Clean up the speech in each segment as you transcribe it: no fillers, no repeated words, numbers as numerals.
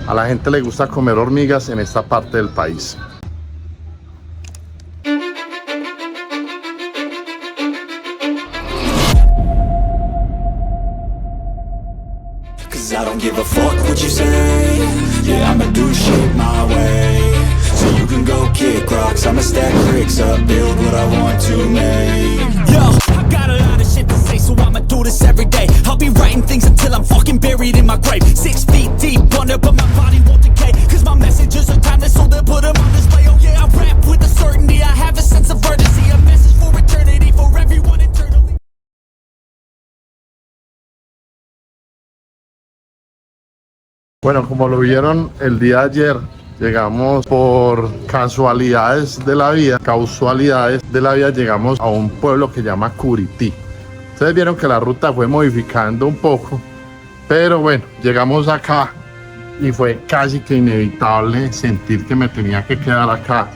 A la gente le gusta comer hormigas en esta parte del país. I don't give a fuck what you say. Yeah, I'ma do shit my way. So you can go kick rocks, I'ma stack bricks up, build what I want to make. Yo, I got a lot of shit to say, so I'ma do this every day. I'll be writing things until I'm fucking buried in my grave. 6 feet deep under, but my body won't decay. Cause my messages are timeless, so they'll put them on display. Oh yeah, I rap with a certainty, I have a sense of urgency. A message for eternity, for everyone eternally. Bueno, como lo vieron el día de ayer, llegamos por casualidades de la vida, llegamos a un pueblo que se llama Curití. Ustedes vieron que la ruta fue modificando un poco, pero bueno, llegamos acá y fue casi que inevitable sentir que me tenía que quedar acá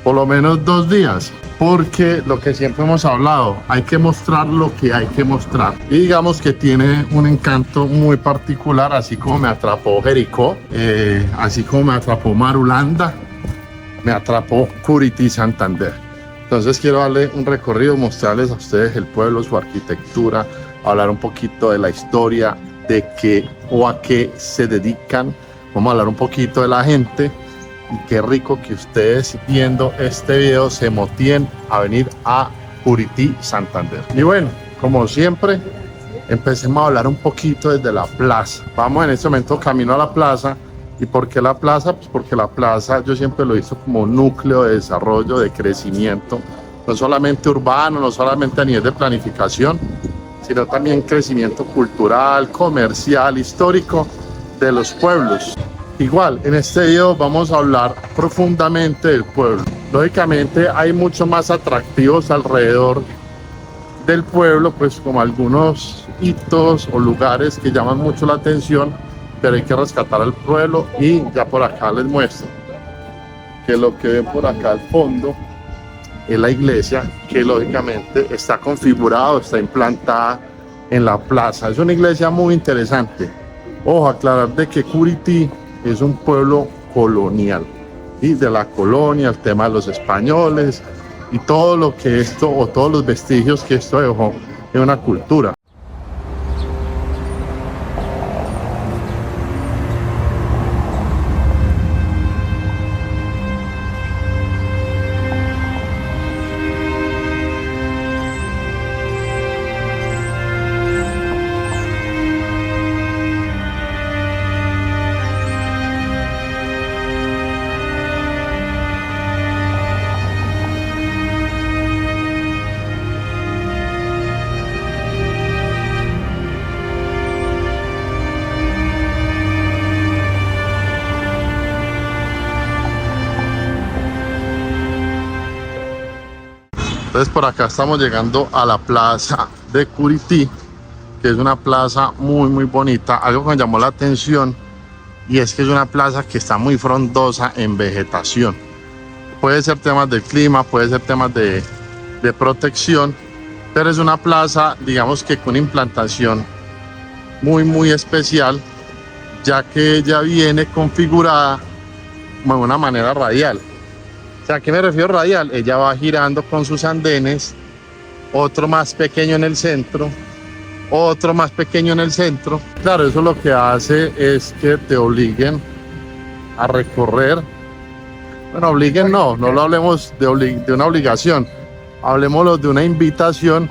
por lo menos 2 días, porque lo que siempre hemos hablado, hay que mostrar lo que hay que mostrar. Y digamos que tiene un encanto muy particular, así como me atrapó Jericó, así como me atrapó Marulanda, me atrapó Curití, Santander. Entonces quiero darle un recorrido, mostrarles a ustedes el pueblo, su arquitectura, hablar un poquito de la historia, de qué o a qué se dedican. Vamos a hablar un poquito de la gente. Y qué rico que ustedes viendo este video se motiven a venir a Curití, Santander. Y bueno, como siempre, empecemos a hablar un poquito desde la plaza. Vamos en este momento camino a la plaza. ¿Y por qué la plaza? Pues porque la plaza yo siempre lo he visto como un núcleo de desarrollo, de crecimiento, no solamente urbano, no solamente a nivel de planificación, sino también crecimiento cultural, comercial, histórico de los pueblos. Igual, en este video vamos a hablar profundamente del pueblo. Lógicamente hay mucho más atractivos alrededor del pueblo, pues como algunos hitos o lugares que llaman mucho la atención, pero hay que rescatar al pueblo. Y ya por acá les muestro que lo que ven por acá al fondo es la iglesia, que lógicamente está configurado, está implantada en la plaza. Es una iglesia muy interesante. Ojo, aclarar de que Curití es un pueblo colonial, y de la colonia, el tema de los españoles y todo lo que esto, o todos los vestigios que esto dejó en una cultura. Entonces por acá estamos llegando a la plaza de Curití, que es una plaza muy bonita. Algo que me llamó la atención, y es que es una plaza que está muy frondosa en vegetación. Puede ser temas del clima, puede ser temas de protección, pero es una plaza, digamos que con una implantación muy especial, ya que ella viene configurada de una manera radial. O sea, ¿a qué me refiero radial? Ella va girando con sus andenes, otro más pequeño en el centro, otro más pequeño en el centro. Claro, eso lo que hace es que te obliguen a recorrer. Bueno, obliguen no lo hablemos de una obligación, hablemoslo de una invitación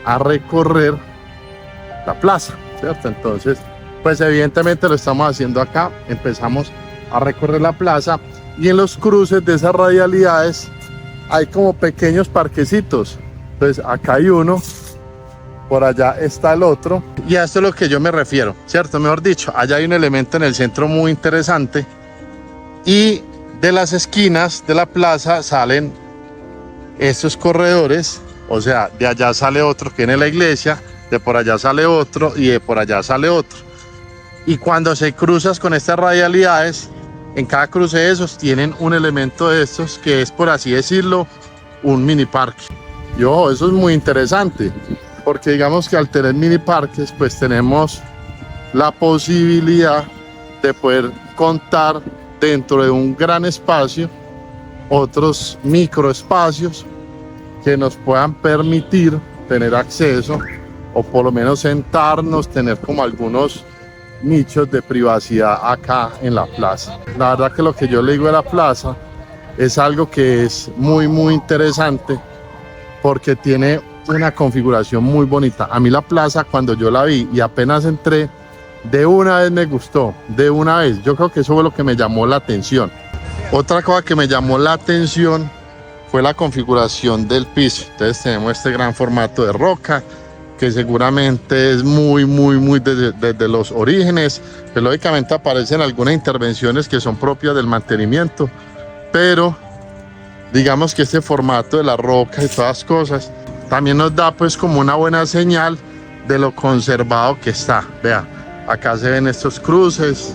a recorrer la plaza, ¿cierto? Entonces, pues evidentemente lo estamos haciendo acá. Empezamos a recorrer la plaza. Y en los cruces de esas radialidades hay como pequeños parquecitos. Entonces acá hay uno, por allá está el otro. Y a esto es lo que yo me refiero, ¿cierto? Mejor dicho, allá hay un elemento en el centro muy interesante. Y de las esquinas de la plaza salen estos corredores. O sea, de allá sale otro que viene la iglesia, de por allá sale otro y de por allá sale otro. Y cuando se cruzas con estas radialidades, en cada cruce de esos tienen un elemento de estos que es, por así decirlo, un mini parque. Y ojo, eso es muy interesante, porque digamos que al tener mini parques, pues tenemos la posibilidad de poder contar dentro de un gran espacio otros microespacios que nos puedan permitir tener acceso o por lo menos sentarnos, tener como algunos nichos de privacidad acá en la plaza. La verdad que lo que yo le digo de la plaza es algo que es muy interesante porque tiene una configuración muy bonita. A mí la plaza, cuando yo la vi y apenas entré, de una vez me gustó, de una vez. Yo creo que eso fue lo que me llamó la atención. Otra cosa que me llamó la atención fue la configuración del piso. Entonces tenemos este gran formato de roca, que seguramente es muy desde los orígenes. Pues lógicamente aparecen algunas intervenciones que son propias del mantenimiento, pero digamos que este formato de la roca y todas las cosas también nos da pues como una buena señal de lo conservado que está. Vea, acá se ven estos cruces,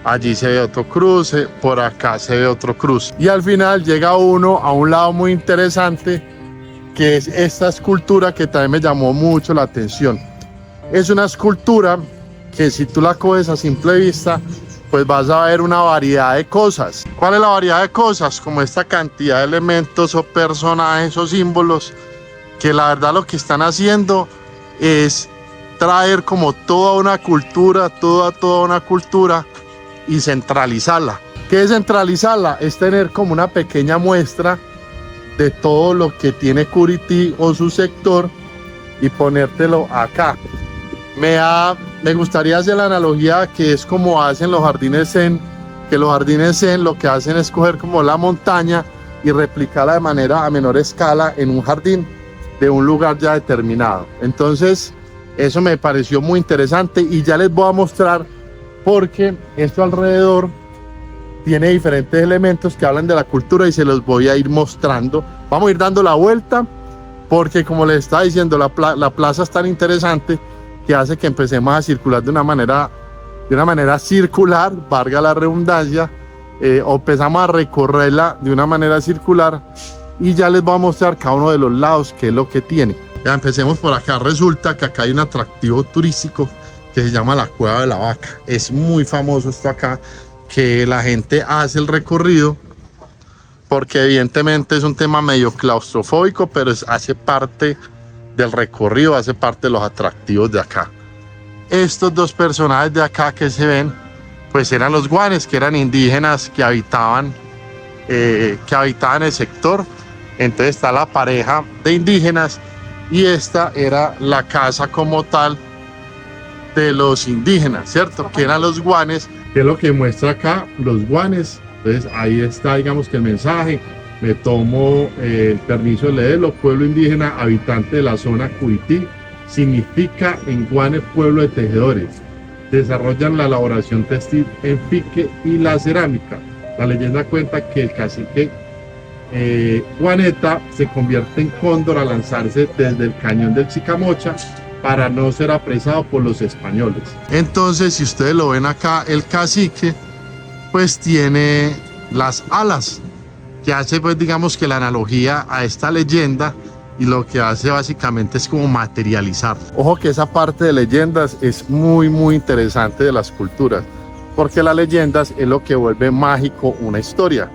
allí se ve otro cruce, por acá se ve otro cruce. Y al final llega uno a un lado muy interesante, que es esta escultura que también me llamó mucho la atención. Es una escultura que si tú la coges a simple vista, pues vas a ver una variedad de cosas. ¿Cuál es la variedad de cosas? Como esta cantidad de elementos o personajes o símbolos que la verdad lo que están haciendo es traer como toda una cultura, toda una cultura y centralizarla. ¿Qué es centralizarla? Es tener como una pequeña muestra de todo lo que tiene Curití o su sector y ponértelo acá. Me gustaría hacer la analogía que es como hacen los jardines zen, que los jardines zen lo que hacen es coger como la montaña y replicarla de manera a menor escala en un jardín de un lugar ya determinado. Entonces eso me pareció muy interesante y ya les voy a mostrar porque esto alrededor tiene diferentes elementos que hablan de la cultura y se los voy a ir mostrando. Vamos a ir dando la vuelta porque, como les estaba diciendo, la plaza es tan interesante que hace que empecemos a circular de una manera circular, valga la redundancia, o empezamos a recorrerla de una manera circular y ya les voy a mostrar cada uno de los lados qué es lo que tiene. Ya empecemos por acá. Resulta que acá hay un atractivo turístico que se llama la Cueva de la Vaca. Es muy famoso esto acá, que la gente hace el recorrido porque evidentemente es un tema medio claustrofóbico, pero hace parte del recorrido, hace parte de los atractivos de acá. Estos dos personajes de acá que se ven, pues eran los guanes, que eran indígenas que habitaban el sector. Entonces está la pareja de indígenas y esta era la casa como tal de los indígenas, ¿cierto? Que eran los guanes, que es lo que muestra acá, los guanes. Entonces ahí está, digamos que el mensaje. Me tomo el permiso de leerlo. Pueblo indígena, habitante de la zona Curití, significa en guane pueblo de tejedores. Desarrollan la elaboración textil en pique y la cerámica. La leyenda cuenta que el cacique Guaneta se convierte en cóndor al lanzarse desde el cañón del Chicamocha para no ser apresado por los españoles. Entonces, si ustedes lo ven acá, el cacique pues tiene las alas, que hace pues digamos que la analogía a esta leyenda, y lo que hace básicamente es como materializar. Ojo que esa parte de leyendas es muy interesante de las culturas, porque las leyendas es lo que vuelve mágico una historia.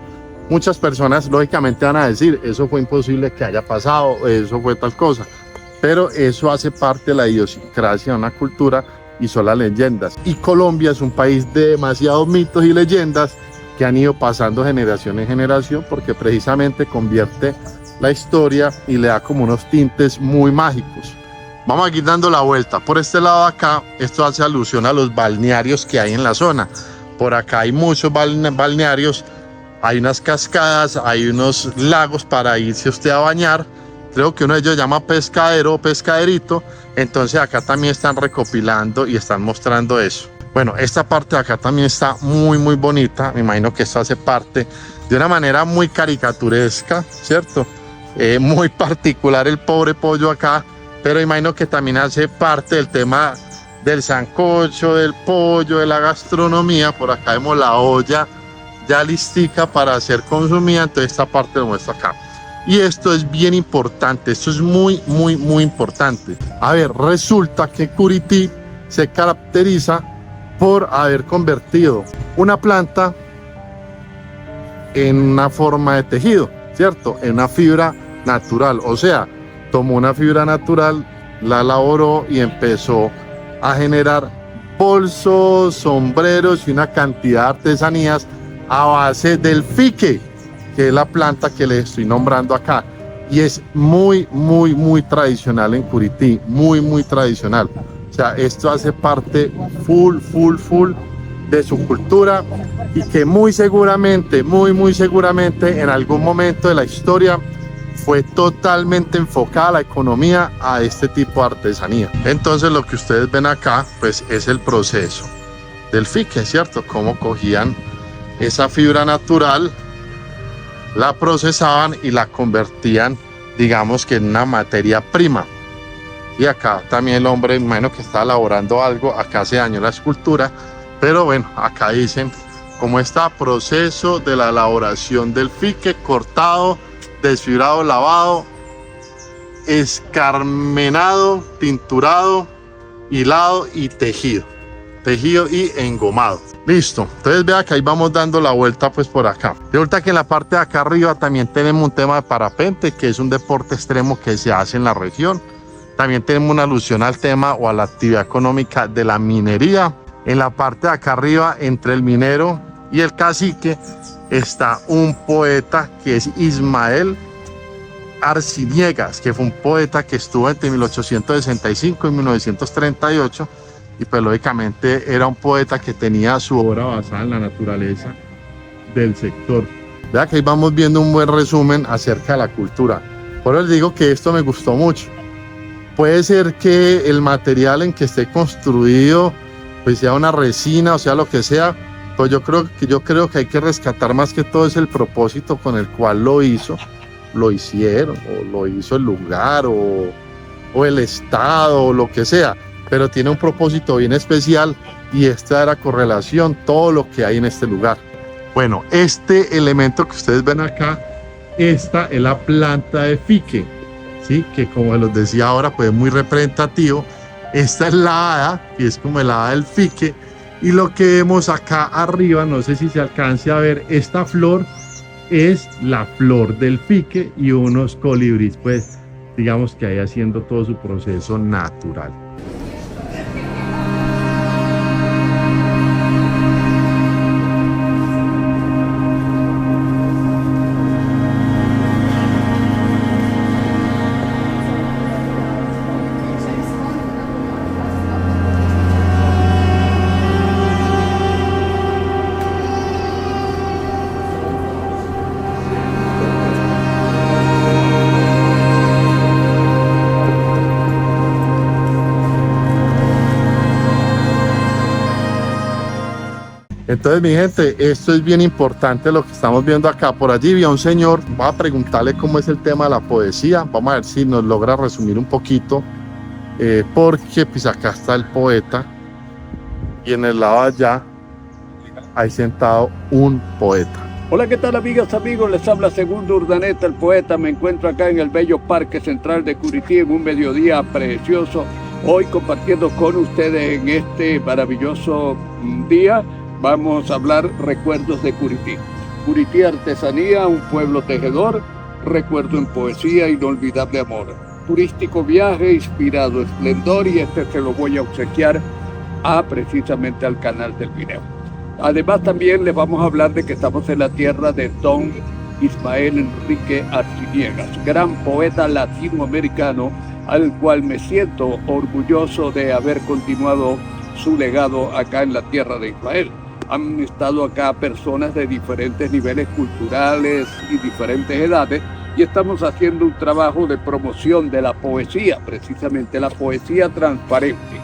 Muchas personas lógicamente van a decir, eso fue imposible que haya pasado, eso fue tal cosa, pero eso hace parte de la idiosincrasia de una cultura y son las leyendas. Y Colombia es un país de demasiados mitos y leyendas que han ido pasando generación en generación, porque precisamente convierte la historia y le da como unos tintes muy mágicos. Vamos a ir dando la vuelta. Por este lado de acá, esto hace alusión a los balnearios que hay en la zona. Por acá hay muchos balnearios, hay unas cascadas, hay unos lagos para irse usted a bañar. Creo que uno de ellos se llama Pescadero o Pescaderito. Entonces acá también están recopilando y están mostrando eso. Bueno, esta parte de acá también está muy bonita. Me imagino que esto hace parte de una manera muy caricaturesca, ¿cierto? Muy particular el pobre pollo acá, pero imagino que también hace parte del tema del sancocho, del pollo, de la gastronomía. Por acá vemos la olla ya listica para ser consumida, entonces esta parte lo muestro acá. Y esto es bien importante, esto es muy importante. A ver, resulta que Curití se caracteriza por haber convertido una planta en una forma de tejido, ¿cierto? En una fibra natural, o sea, tomó una fibra natural, la elaboró y empezó a generar bolsos, sombreros y una cantidad de artesanías a base del fique, que es la planta que les estoy nombrando acá. Y es muy tradicional en Curití, muy tradicional. O sea, esto hace parte full de su cultura y que muy seguramente en algún momento de la historia fue totalmente enfocada la economía a este tipo de artesanía. Entonces lo que ustedes ven acá pues es el proceso del fique, ¿cierto? Cómo cogían esa fibra natural, la procesaban y la convertían, digamos que en una materia prima. Y acá también el hombre, imagino que está elaborando algo, acá se dañó la escultura, pero bueno, acá dicen cómo está proceso de la elaboración del fique: cortado, desfibrado, lavado, escarmenado, tinturado, hilado y tejido y engomado. Listo, entonces vea que ahí vamos dando la vuelta pues por acá. Resulta que en la parte de acá arriba también tenemos un tema de parapente, que es un deporte extremo que se hace en la región. También tenemos una alusión al tema o a la actividad económica de la minería. En la parte de acá arriba, entre el minero y el cacique, está un poeta que es Ismael Arciniegas, que fue un poeta que estuvo entre 1865 y 1938, y pues lógicamente era un poeta que tenía su obra basada en la naturaleza del sector. Vea que ahí vamos viendo un buen resumen acerca de la cultura. Por eso les digo que esto me gustó mucho. Puede ser que el material en que esté construido pues sea una resina o sea lo que sea, pues yo creo que hay que rescatar más que todo es el propósito con el cual lo hicieron, o lo hizo el lugar, o el estado, o lo que sea, pero tiene un propósito bien especial, y esta era correlación todo lo que hay en este lugar. Bueno, este elemento que ustedes ven acá, esta es la planta de fique, ¿sí? Que como les decía ahora, pues es muy representativo. Esta es la hada, que es como el hada del fique, y lo que vemos acá arriba, no sé si se alcance a ver, esta flor es la flor del fique, y unos colibríes, pues digamos que ahí haciendo todo su proceso natural. Entonces, mi gente, esto es bien importante lo que estamos viendo acá. Por allí vi a un señor, voy a preguntarle cómo es el tema de la poesía. Vamos a ver si nos logra resumir un poquito, porque pues acá está el poeta y en el lado allá hay sentado un poeta. Hola, ¿qué tal, amigas, amigos? Les habla Segundo Urdaneta, el poeta. Me encuentro acá en el bello Parque Central de Curití en un mediodía precioso. Hoy compartiendo con ustedes en este maravilloso día. Vamos a hablar recuerdos de Curití. Curití artesanía, un pueblo tejedor, recuerdo en poesía, inolvidable amor. Turístico viaje, inspirado esplendor, y este se lo voy a obsequiar precisamente al canal del video. Además también les vamos a hablar de que estamos en la tierra de don Ismael Enrique Arciniegas, gran poeta latinoamericano, al cual me siento orgulloso de haber continuado su legado acá en la tierra de Ismael. Han estado acá personas de diferentes niveles culturales y diferentes edades, y estamos haciendo un trabajo de promoción de la poesía, precisamente la poesía transparente,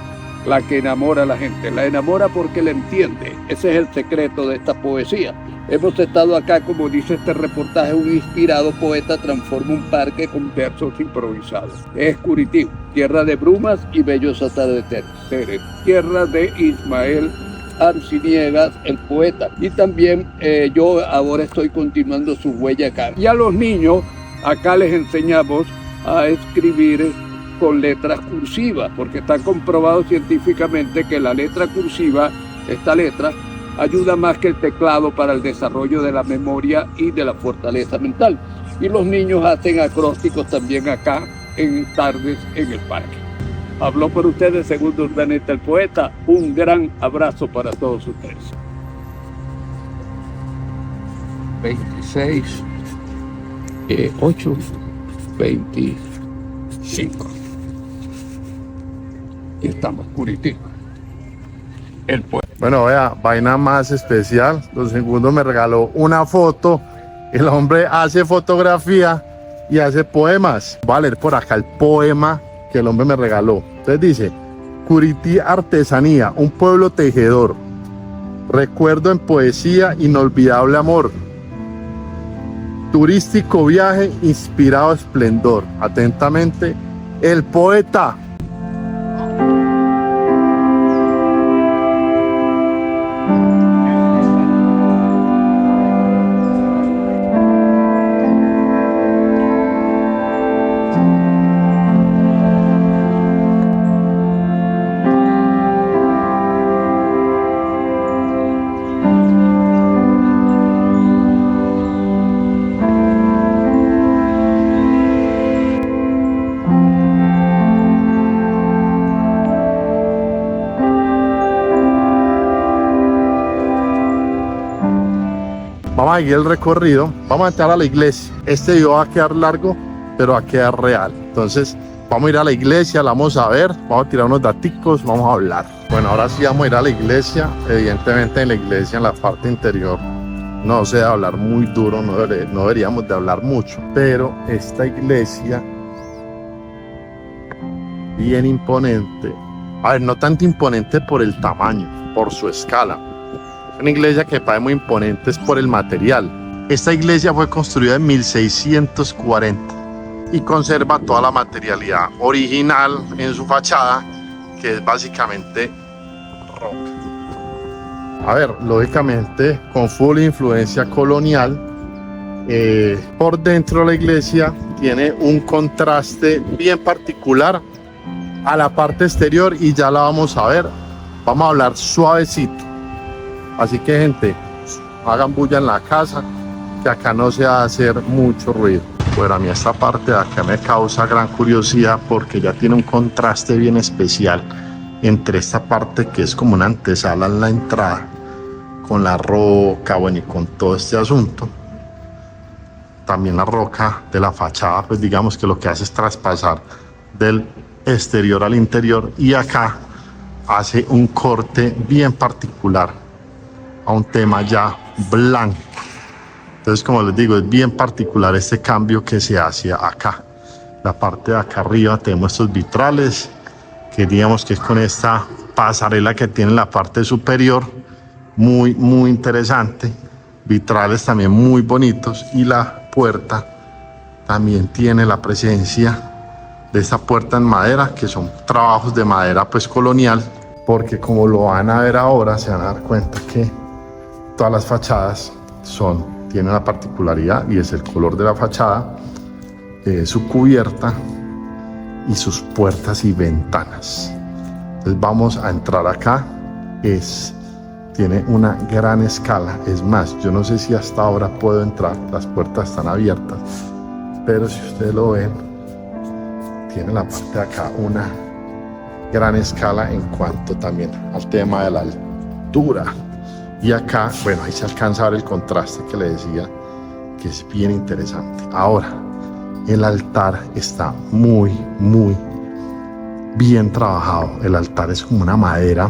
la que enamora a la gente, la enamora porque la entiende. Ese es el secreto de esta poesía. Hemos estado acá, como dice este reportaje, un inspirado poeta transforma un parque con versos improvisados. Es Curití, tierra de brumas y bellos atardeceres, tierra de Ismael Arciniegas, el poeta. Y también yo ahora estoy continuando su huella acá. Y a los niños acá les enseñamos a escribir con letras cursivas, porque está comprobado científicamente que la letra cursiva Esta letra ayuda más que el teclado para el desarrollo de la memoria y de la fortaleza mental. Y los niños hacen acrósticos también acá en tardes en el parque. Habló por ustedes Segundo Urdaneta, el poeta. Un gran abrazo para todos ustedes. 26, 8, 25. Y estamos Curití. El poeta. Bueno, vea, vaina más especial. Don Segundo me regaló una foto. El hombre hace fotografía y hace poemas. Voy a leer por acá el poema que el hombre me regaló. Entonces dice: Curití artesanía, un pueblo tejedor. Recuerdo en poesía, inolvidable amor. Turístico viaje, inspirado esplendor. Atentamente, el poeta. Vamos a seguir el recorrido, vamos a entrar a la iglesia. Este video va a quedar largo, pero va a quedar real. Entonces, vamos a ir a la iglesia, la vamos a ver, vamos a tirar unos daticos, vamos a hablar. Bueno, ahora sí vamos a ir a la iglesia. Evidentemente en la iglesia, en la parte interior, no se debe hablar muy duro, no deberíamos de hablar mucho. Pero esta iglesia, bien imponente. A ver, no tanto imponente por el tamaño, por su escala. Una iglesia que parece muy imponente es por el material. Esta iglesia fue construida en 1640 y conserva toda la materialidad original en su fachada, que es básicamente roca. A ver, lógicamente con full influencia colonial. Por dentro de la iglesia tiene un contraste bien particular a la parte exterior y ya la vamos a ver. Vamos a hablar suavecito. Así que, gente, hagan bulla en la casa, que acá no se va a hacer mucho ruido. Bueno, a mí esta parte de acá me causa gran curiosidad porque ya tiene un contraste bien especial entre esta parte que es como una antesala en la entrada, con la roca, bueno, y con todo este asunto. También la roca de la fachada, pues digamos que lo que hace es traspasar del exterior al interior, y acá hace un corte bien particular a un tema ya blanco. Entonces, como les digo, es bien particular este cambio que se hace acá. La parte de acá arriba tenemos estos vitrales, que digamos que es con esta pasarela que tiene en la parte superior, muy interesante. Vitrales también muy bonitos, y la puerta también tiene la presencia de esta puerta en madera, que son trabajos de madera pues colonial, porque como lo van a ver ahora, se van a dar cuenta que todas las fachadas tienen la particularidad, y es el color de la fachada, su cubierta y sus puertas y ventanas. Entonces vamos a entrar acá. Tiene una gran escala. Es más, yo no sé si hasta ahora puedo entrar, las puertas están abiertas, pero si ustedes lo ven, tiene la parte de acá una gran escala en cuanto también al tema de la altura. Y acá, bueno, ahí se alcanza a ver el contraste que le decía, que es bien interesante. Ahora, el altar está muy bien trabajado. El altar es como una madera,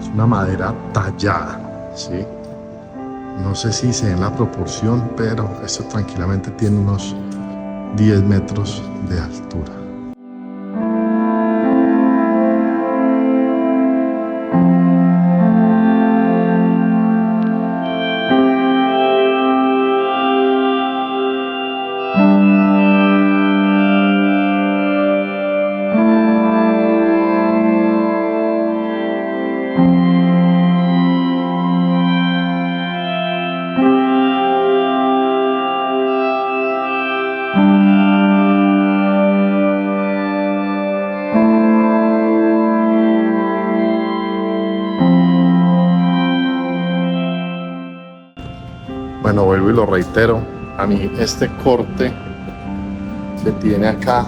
es una madera tallada, ¿sí? No sé si se ve en la proporción, pero esto tranquilamente tiene unos 10 metros de altura. Bueno, vuelvo y lo reitero, a mí este corte que tiene acá,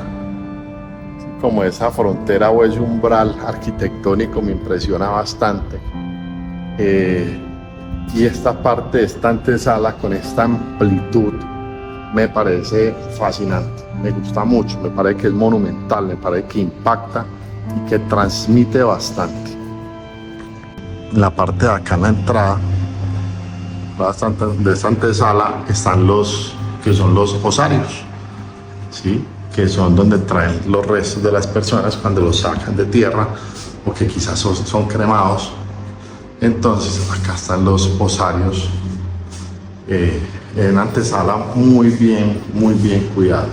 como esa frontera o ese umbral arquitectónico, me impresiona bastante. Y esta parte de esta antesala con esta amplitud me parece fascinante, me gusta mucho, me parece que es monumental, me parece que impacta y que transmite bastante. En la parte de acá en la entrada de esta antesala están los que son los osarios, ¿sí? Que son donde traen los restos de las personas cuando los sacan de tierra o que quizás son cremados. Entonces acá están los osarios en antesala muy bien cuidada.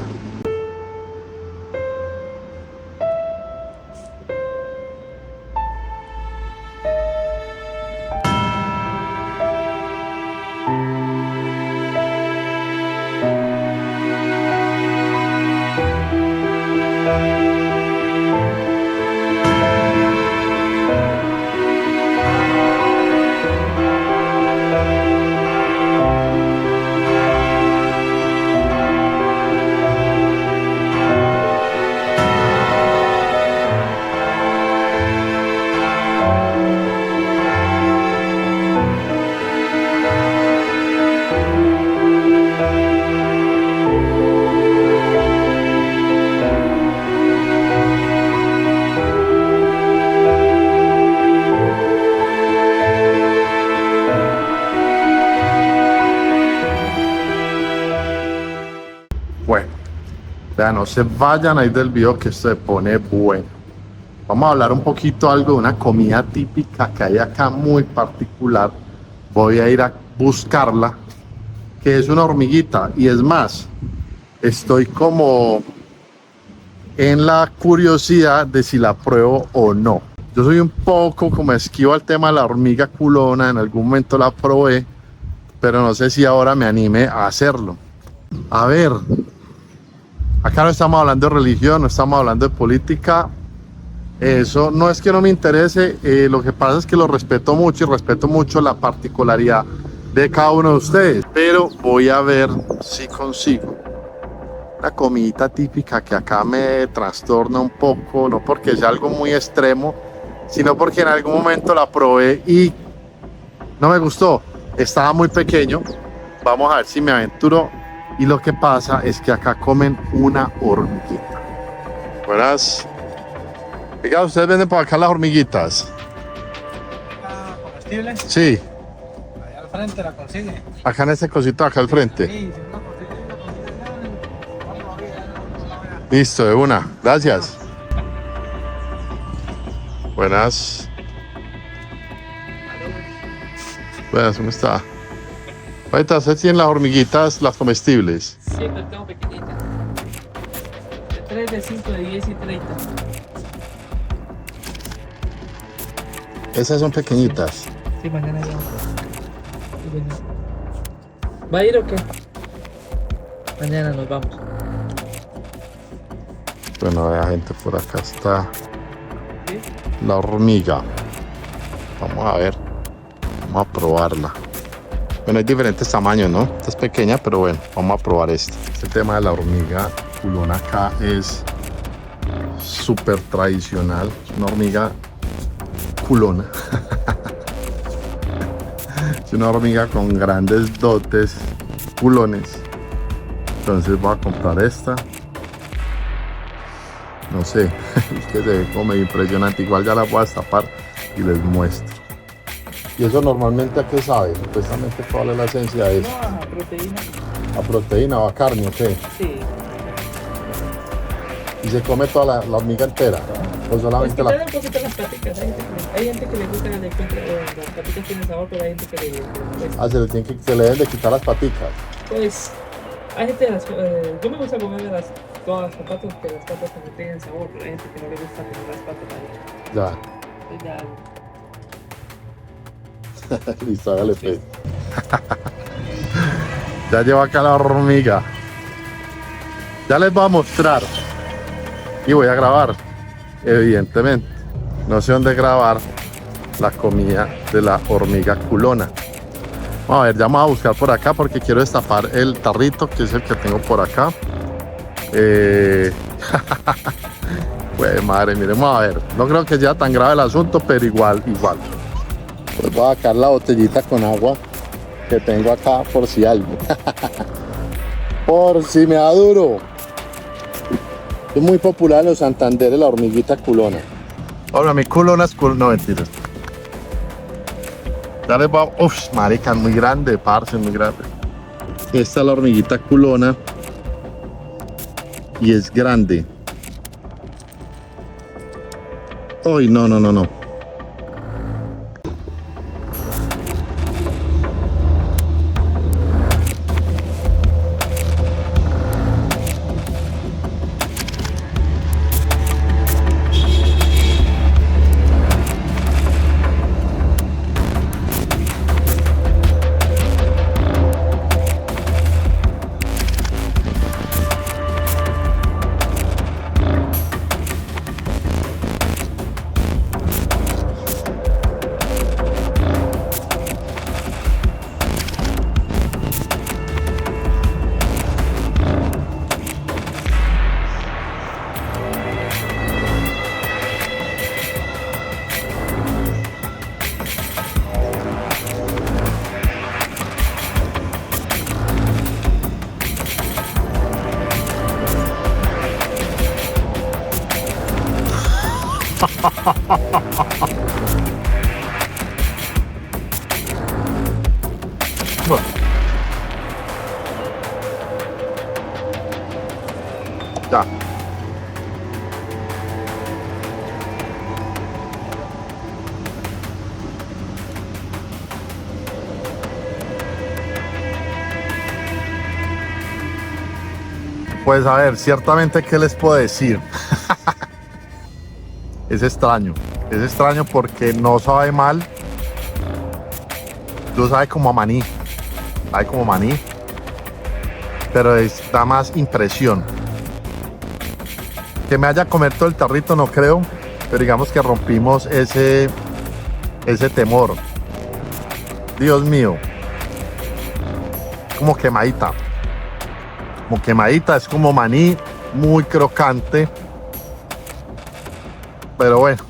Bueno, vean, no se vayan a ir del video que esto se pone bueno. Vamos a hablar un poquito algo de una comida típica que hay acá muy particular. Voy a ir a buscarla, que es una hormiguita. Y es más, estoy como en la curiosidad de si la pruebo o no. Yo soy un poco como esquivo al tema de la hormiga culona. En algún momento la probé, pero no sé si ahora me anime a hacerlo. A ver, acá no estamos hablando de religión, no estamos hablando de política. Eso no es que no me interese, lo que pasa es que lo respeto mucho y respeto mucho la particularidad de cada uno de ustedes. Pero voy a ver si consigo una comidita típica que acá me trastorna un poco, no porque sea algo muy extremo, sino porque en algún momento la probé y no me gustó, estaba muy pequeño. Vamos a ver si me aventuro. Y lo que pasa es que acá comen una hormiguita. Buenas. Oiga, ¿ustedes venden por acá las hormiguitas? ¿Comestibles? Sí. Allá al frente la consigue. Acá en ese cosito acá al frente. Sí, si no consigue, Listo, de una. Gracias. Buenas. Buenas, ¿cómo está? Ahorita ustedes tienen las hormiguitas, las comestibles. Sí, pero tengo pequeñitas. De 3, de 5, de 10 y 30. Esas son pequeñitas. Sí, mañana ya. ¿Va a ir o qué? Mañana nos vamos. Bueno, vea gente, por acá está ¿Sí? la hormiga. Vamos a ver. Vamos a probarla. Bueno, hay diferentes tamaños, ¿no? Esta es pequeña, pero bueno, vamos a probar esta. Este tema de la hormiga culona acá es súper tradicional. Es una hormiga culona. Es una hormiga con grandes dotes culones. Entonces voy a comprar esta. No sé, es que se ve como medio impresionante. Igual ya la voy a destapar y les muestro. ¿Y eso normalmente a qué sabe? Supuestamente, ¿cuál es la esencia de eso? No, a proteína. ¿A proteína o a carne o qué? Sí. ¿Y se come toda la hormiga entera? ¿O solamente Le la...? dan un poquito las paticas. Hay gente que le gusta que le encuentre, las paticas tienen sabor, pero hay gente que le cuesta. Ah, se le deben de quitar las paticas. Pues, hay gente de las... yo me gusta comer de todas las patas, que las patas también tienen sabor, pero hay gente que no le gusta tener las patas ahí. Ya. Pues ya... Listo, hágale pues. Ya llevo acá la hormiga. Ya les voy a mostrar. Y voy a grabar. Evidentemente. No sé dónde grabar la comida de la hormiga culona. Vamos a ver, ya vamos a buscar por acá porque quiero destapar el tarrito, que es el que tengo por acá. Pues madre, miremos a ver. No creo que sea tan grave el asunto, pero igual. Pues voy a sacar la botellita con agua que tengo acá por si algo. Por si me da duro. Es muy popular en los Santanderes la hormiguita culona. Ahora mi culona es culona, no mentiras. Dale, va. Uf, marica, muy grande, parce, muy grande. Esta es la hormiguita culona. Y es grande. Uy, no. Ya. Pues a ver, ciertamente, ¿qué les puedo decir? Es extraño porque no sabe mal, no sabe como a maní, pero da más impresión. Que me haya comido todo el tarrito no creo, pero digamos que rompimos ese temor. Dios mío, como quemadita, es como maní, muy crocante, pero bueno.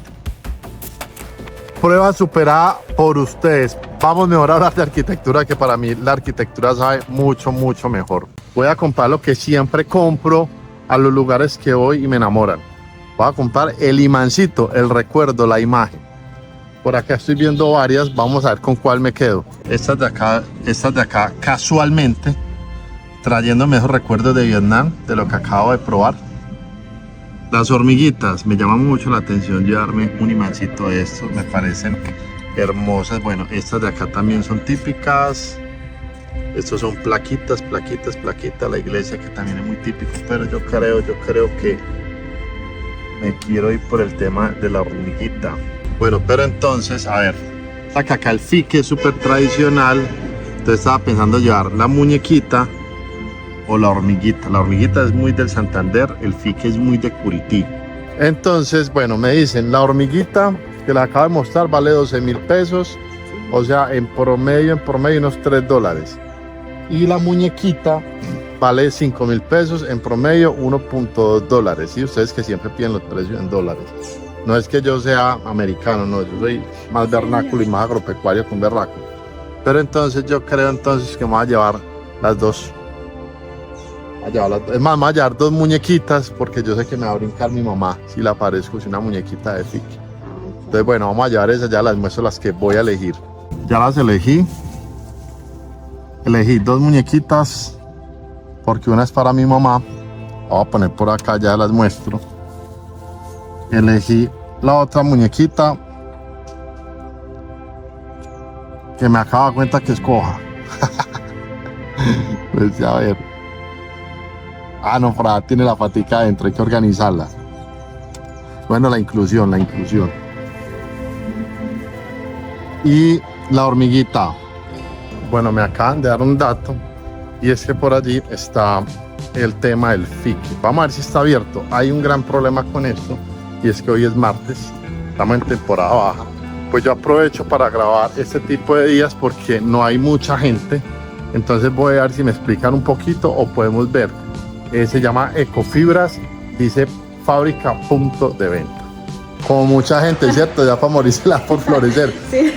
Prueba superada por ustedes. Vamos mejor a hablar de arquitectura, que para mí la arquitectura sabe mucho mejor. Voy a comprar lo que siempre compro a los lugares que voy y me enamoran. Voy a comprar el imancito, el recuerdo, la imagen. Por acá estoy viendo varias, vamos a ver con cuál me quedo. Estas de acá casualmente, trayéndome esos recuerdos de Vietnam, de lo que acabo de probar. Las hormiguitas, me llama mucho la atención llevarme un imancito de estos, me parecen hermosas. Bueno, estas de acá también son típicas. Estos son plaquitas, la iglesia, que también es muy típico, pero yo creo que me quiero ir por el tema de la hormiguita. Bueno, pero entonces, a ver, acá el fique es súper tradicional, entonces estaba pensando llevar la muñequita o la hormiguita. La hormiguita es muy del Santander, el fique es muy de Curití. Entonces, bueno, me dicen, la hormiguita que les acabo de mostrar vale 12.000 pesos, o sea, en promedio unos $3. Y la muñequita vale 5.000 pesos, en promedio $1.2. Y ustedes que siempre piden los precios en dólares. No es que yo sea americano, no, yo soy más vernáculo y más agropecuario que un berraco. Pero entonces yo creo que me voy a llevar las dos. Es más, me voy a llevar dos muñequitas porque yo sé que me va a brincar mi mamá si la aparezco, si una muñequita de fique. Entonces bueno, vamos a llevar esas, ya las muestro las que voy a elegir. Ya las elegí. Elegí dos muñequitas porque una es para mi mamá. Voy a poner por acá, ya las muestro. Elegí la otra muñequita que me acabo de dar cuenta que es coja. Pues ya a ver. Ah, no, por ahí tiene la patica adentro, hay que organizarla. Bueno, la inclusión. Y la hormiguita. Bueno, me acaban de dar un dato, y es que por allí está el tema del fique. Vamos a ver si está abierto. Hay un gran problema con esto, y es que hoy es martes, estamos en temporada baja, pues yo aprovecho para grabar este tipo de días porque no hay mucha gente. Entonces voy a ver si me explican un poquito o podemos ver. Se llama Ecofibras, dice fábrica punto de venta. Como mucha gente, ¿cierto? Ya para morirse por florecer. Sí.